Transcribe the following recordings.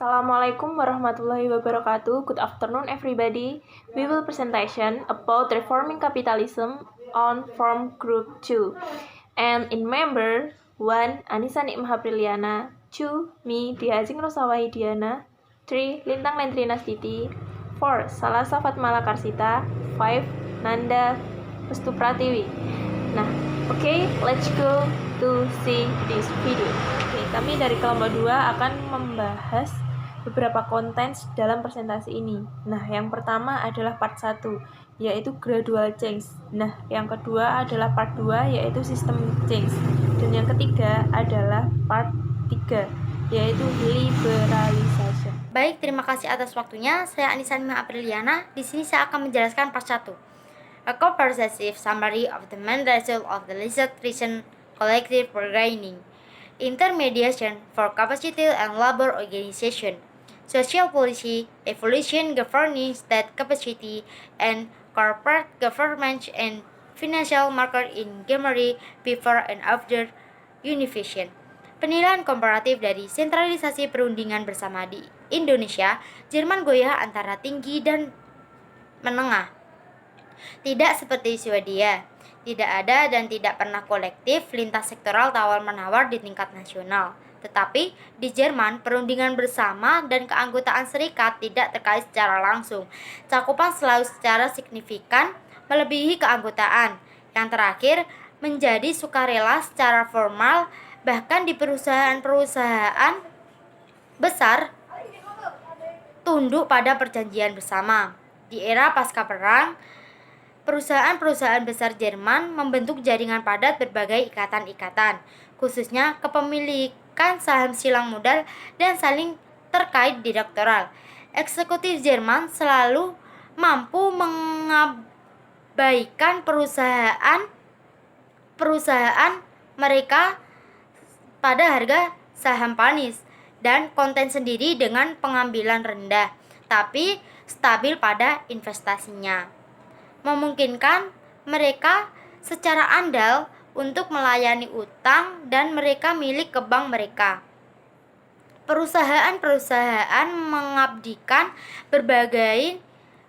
Assalamualaikum warahmatullahi wabarakatuh. Good afternoon, everybody. We will presentation about reforming capitalism on Form Group 2. And in member 1, Anissa Nikmah Apriliana. 2, me, Diazing Rosawahidiana. 3, Lintang Lendrinas Titi. 4, Salasa Fatmala Karsita. 5, Nanda Pestu Pratiwi. Nah, okay, let's go to see this video. Kami dari kelompok 2 akan membahas beberapa konten dalam presentasi ini. Nah, yang pertama adalah part 1, yaitu gradual change. Nah, yang kedua adalah part 2, yaitu system change. Dan yang ketiga adalah part 3, yaitu liberalization. Baik, terima kasih atas waktunya. Saya Anissa Nikmah Apriliana. Di sini saya akan menjelaskan part 1. A comprehensive summary of the main result of the lizard recent collective bargaining, intermediation for capacity and labor organization, social policy, evolution governing state capacity, and corporate government and financial market in Germany before and after unification. Penilaian komparatif dari sentralisasi perundingan bersama di Indonesia, Jerman goyah antara tinggi dan menengah. Tidak seperti Swedia, tidak ada dan tidak pernah kolektif lintas sektoral tawar-menawar di tingkat nasional. Tetapi di Jerman, perundingan bersama dan keanggotaan serikat tidak terkait secara langsung. Cakupan selalu secara signifikan melebihi keanggotaan. Yang terakhir, menjadi sukarela secara formal, bahkan di perusahaan-perusahaan besar tunduk pada perjanjian bersama. Di era pasca perang, perusahaan-perusahaan besar Jerman membentuk jaringan padat berbagai ikatan-ikatan, khususnya kepemilikan saham silang modal dan saling terkait direktoral. Eksekutif Jerman selalu mampu mengabaikan perusahaan mereka pada harga saham panis dan konten sendiri dengan pengambilan rendah, tapi stabil pada investasinya, memungkinkan mereka secara andal untuk melayani utang dan mereka milik ke bank mereka. Perusahaan-perusahaan mengabdikan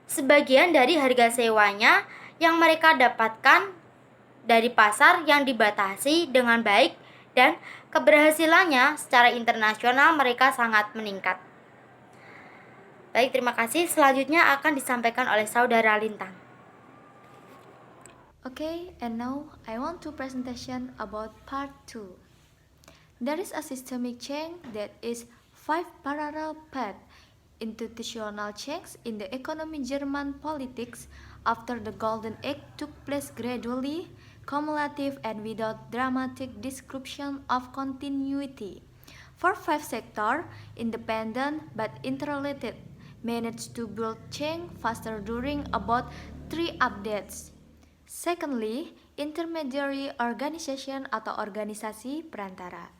sebagian dari harga sewanya yang mereka dapatkan dari pasar yang dibatasi dengan baik, dan keberhasilannya secara internasional mereka sangat meningkat. Baik, terima kasih. Selanjutnya akan disampaikan oleh Saudara Lintang. Okay, and now I want to presentation about part 2. There is a systemic change that is 5 parallel path institutional change in the economy German politics after the Golden Age took place gradually, cumulative and without dramatic description of continuity. For 5 sectors, independent but interrelated, managed to build change faster during about 3 updates. Secondly, intermediary organization atau organisasi perantara.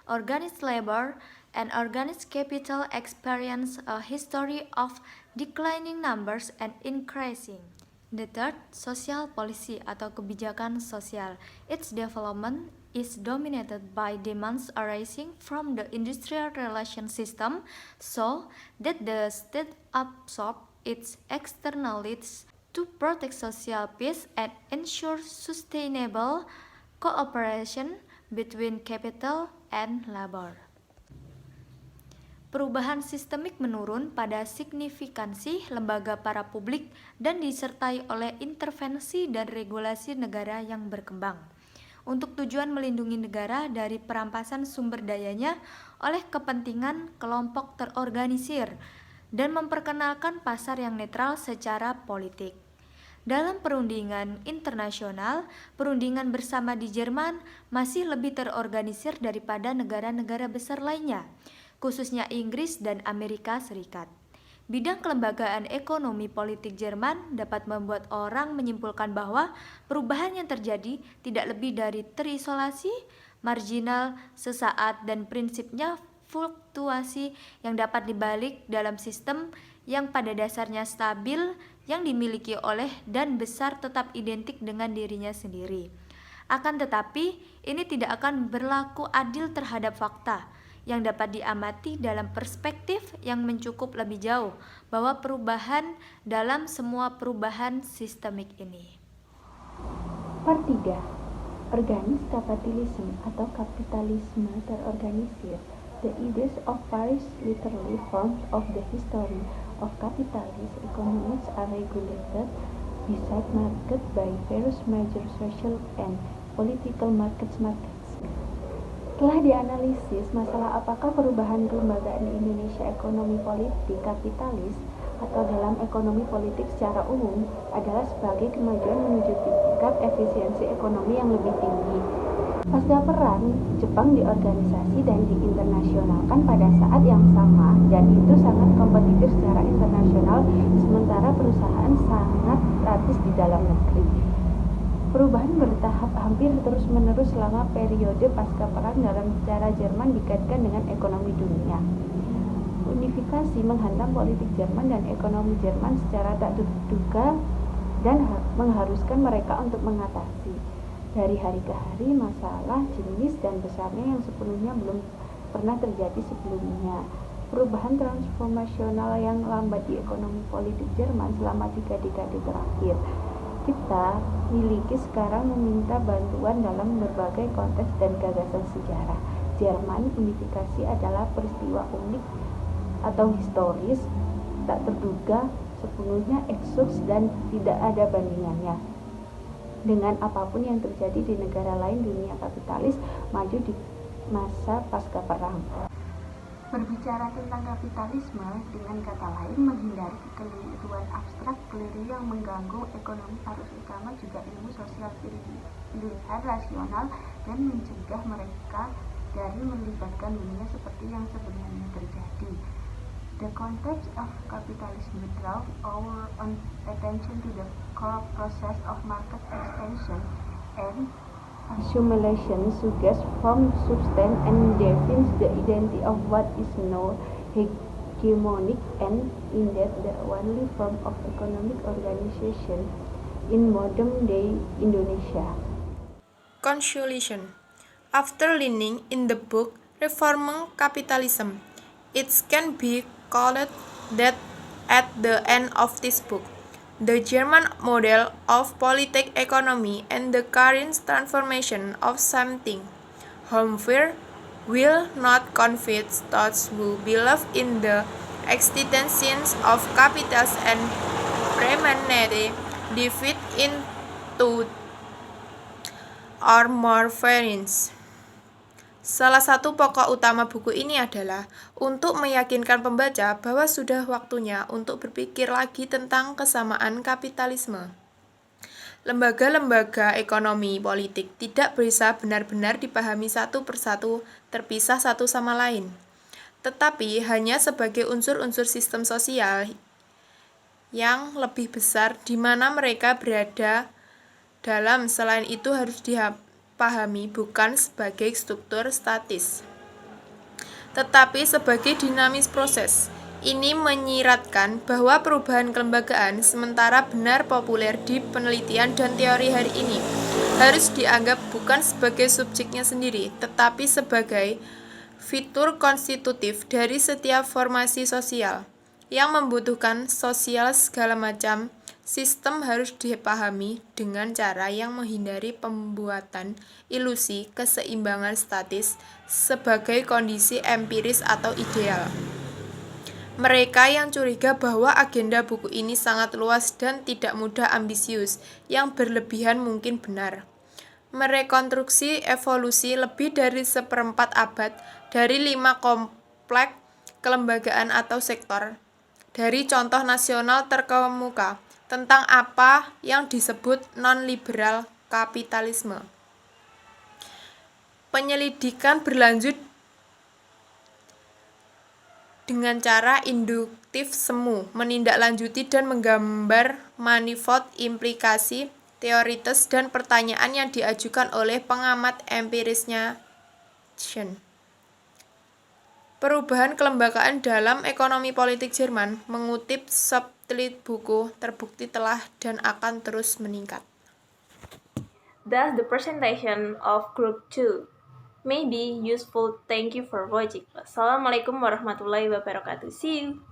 Organized labor and organized capital experience a history of declining numbers and increasing. The third, social policy atau kebijakan sosial. Its development is dominated by demands arising from the industrial relation system, so that the state absorbs its externalities to protect social peace and ensure sustainable cooperation between capital and labor. Perubahan sistemik menurun pada signifikansi lembaga para publik dan disertai oleh intervensi dan regulasi negara yang berkembang untuk tujuan melindungi negara dari perampasan sumber dayanya oleh kepentingan kelompok terorganisir dan memperkenalkan pasar yang netral secara politik. Dalam perundingan internasional, perundingan bersama di Jerman masih lebih terorganisir daripada negara-negara besar lainnya, khususnya Inggris dan Amerika Serikat. Bidang kelembagaan ekonomi politik Jerman dapat membuat orang menyimpulkan bahwa perubahan yang terjadi tidak lebih dari terisolasi, marginal, sesaat, dan prinsipnya fluktuasi yang dapat dibalik dalam sistem yang pada dasarnya stabil, yang dimiliki oleh dan besar tetap identik dengan dirinya sendiri. Akan tetapi, ini tidak akan berlaku adil terhadap fakta, yang dapat diamati dalam perspektif yang mencukup lebih jauh bahwa perubahan dalam semua perubahan sistemik ini. Part 3. Organic capitalism atau kapitalisme terorganisir. The ideas of Paris literally forms of the history of capitalist economics are regulated beside market by various major social and political markets. Setelah dianalisis masalah apakah perubahan kelembagaan di Indonesia ekonomi politik kapitalis atau dalam ekonomi politik secara umum adalah sebagai kemajuan menuju tingkat efisiensi ekonomi yang lebih tinggi. Pasca perang, Jepang diorganisasi dan diinternasionalkan pada saat yang sama dan itu sangat kompetitif secara internasional sementara perusahaan sangat ratis di dalam negeri. Perubahan bertahap hampir terus-menerus selama periode pasca perang dalam sejarah Jerman dikaitkan dengan ekonomi dunia. Unifikasi menghantam politik Jerman dan ekonomi Jerman secara tak terduga dan mengharuskan mereka untuk mengatasi dari hari ke hari masalah jenis dan besarnya yang sepenuhnya belum pernah terjadi sebelumnya. Perubahan transformasional yang lambat di ekonomi politik Jerman selama 3 dekade terakhir. Kita miliki sekarang meminta bantuan dalam berbagai konteks dan gagasan sejarah. Jerman unifikasi adalah peristiwa unik atau historis, tak terduga, sepenuhnya eksotis dan tidak ada bandingannya dengan apapun yang terjadi di negara lain dunia kapitalis maju di masa pasca perang. Berbicara tentang kapitalisme, dengan kata lain menghindari kekeliruan abstrak, keliru yang mengganggu ekonomi arus utama juga ilmu sosial pilihan rasional dan mencegah mereka dari melibatkan dunia seperti yang sebenarnya terjadi. The context of capitalism draws our attention to the core process of market expansion and accumulation suggests from substance and defines the identity of what is now hegemonic and indeed the only form of economic organization in modern day Indonesia. Conclusion. After learning in the book Reforming Capitalism, it can be called that at the end of this book, the German model of political economy and the current transformation of something, however, will not convince those who believe in the existence of capitals and permanent divide into or more variants. Salah satu pokok utama buku ini adalah untuk meyakinkan pembaca bahwa sudah waktunya untuk berpikir lagi tentang kesamaan kapitalisme. Lembaga-lembaga ekonomi politik tidak bisa benar-benar dipahami satu persatu terpisah satu sama lain, tetapi hanya sebagai unsur-unsur sistem sosial yang lebih besar di mana mereka berada dalam. Selain itu harus dipahami bukan sebagai struktur statis, tetapi sebagai dinamis proses. Ini menyiratkan bahwa perubahan kelembagaan sementara benar populer di penelitian dan teori hari ini harus dianggap bukan sebagai subjeknya sendiri, tetapi sebagai fitur konstitutif dari setiap formasi sosial yang membutuhkan sosial segala macam. Sistem harus dipahami dengan cara yang menghindari pembuatan ilusi keseimbangan statis sebagai kondisi empiris atau ideal. Mereka yang curiga bahwa agenda buku ini sangat luas dan tidak mudah ambisius, yang berlebihan mungkin benar. Merekonstruksi evolusi lebih dari 1/4 abad dari 5 kompleks kelembagaan atau sektor, dari contoh nasional terkemuka tentang apa yang disebut non-liberal kapitalisme. Penyelidikan berlanjut dengan cara induktif semu, menindaklanjuti dan menggambar manifold implikasi teoritis dan pertanyaan yang diajukan oleh pengamat empirisnya. Perubahan kelembagaan dalam ekonomi politik Jerman, mengutip subtitle buku, terbukti telah dan akan terus meningkat. Thus the presentation of Group 2. may be useful. Thank you for watching. Wassalamualaikum warahmatullahi wabarakatuh. See you.